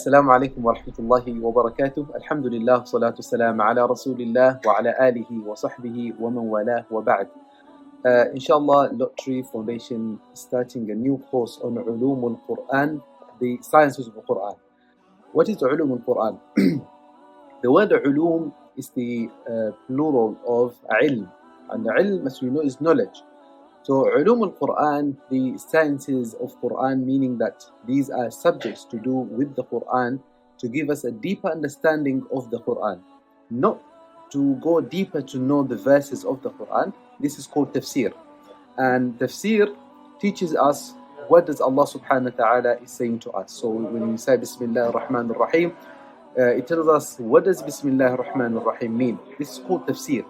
Assalamu alaikum wa rahmatullahi wa barakatuh. Alhamdulillah, salatu salam ala rasulillah wa ala alihi wa sahbihi wa man walah wa ba'd. Inshallah, Lote Foundation starting a new course on Ulūm al-Qur'ān, the sciences of the Qur'an. What is Ulūm al-Qur'an? The word Ulūm is the plural of ilm, and ilm, as we know, is knowledge. So Ulūm al-Qur'an, the sciences of Qur'an, meaning that these are subjects to do with the Qur'an to give us a deeper understanding of the Qur'an, not to go deeper to know the verses of the Qur'an. This is called tafsir. And tafsir teaches us what does Allah subhanahu wa ta'ala is saying to us. So when we say Bismillah ar-Rahman ar-Rahim, it tells us what does Bismillah ar-Rahman ar-Rahim mean. This is called tafsir.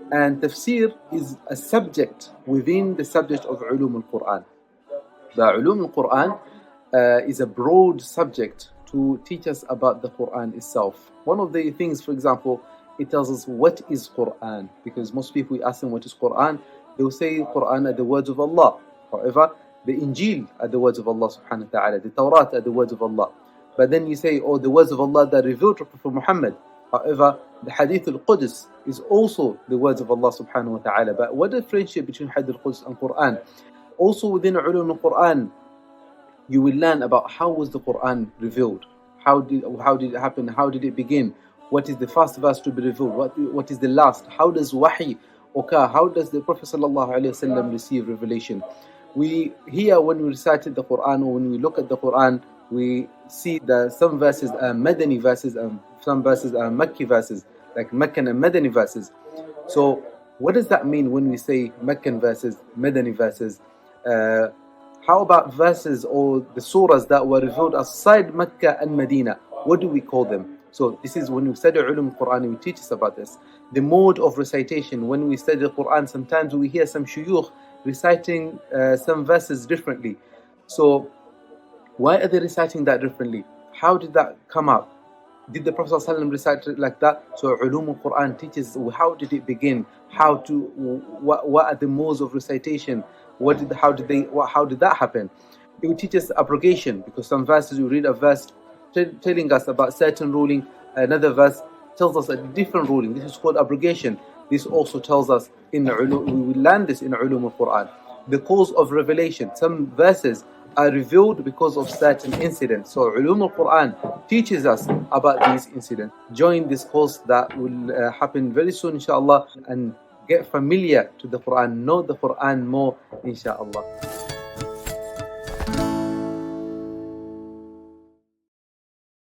And tafsir is a subject within the subject of Ulūm al-Qur'an. The Ulūm al-Qur'an is a broad subject to teach us about the Qur'an itself. One of the things, for example, it tells us what is Qur'an, because most people, we ask them what is Qur'an, they will say Qur'an are the words of Allah. However, the Injil are the words of Allah subhanahu wa ta'ala, the Tawrat are the words of Allah. But then you say, oh, the words of Allah that are revealed to Prophet Muhammad. However, the Hadith al-Quds is also the words of Allah subhanahu wa ta'ala. But what is the friendship between Hadith al-Quds and Qur'an? Also within Ulūm al-Qur'an, you will learn about how was the Qur'an revealed. How did it happen? How did it begin? What is the first verse to be revealed? What is the last? How does wahi occur? How does the Prophet sallallahu alaihi wasallam receive revelation? We hear when we recited the Qur'an, or when we look at the Qur'an, we see that some verses are Madani verses and some verses are Makki verses, like Makki and Madani verses. So what does that mean when we say Makkan verses, Madani verses? How about verses or the surahs that were revealed outside Mecca and Medina? What do we call them? So this is when we study Ulūm al-Qur'an, we teach us about this. The mode of recitation, when we study the Qur'an, sometimes we hear some shuyukh reciting some verses differently. So why are they reciting that differently? How did that come up? Did the Prophet ﷺ recite it like that? So Ulūm al-Qur'an teaches how did it begin? What are the modes of recitation? How did that happen? It will teach us abrogation, because some verses you read a verse telling us about certain ruling, another verse tells us a different ruling. This is called abrogation. This also tells us in Ulūm, we will learn this in Ulūm al-Qur'an. The cause of revelation. Some verses are revealed because of certain incidents. So Ulūm al-Qur'an teaches us about these incidents. Join this course that will happen very soon, inshallah, and get familiar to the Qur'an, know the Qur'an more, inshallah.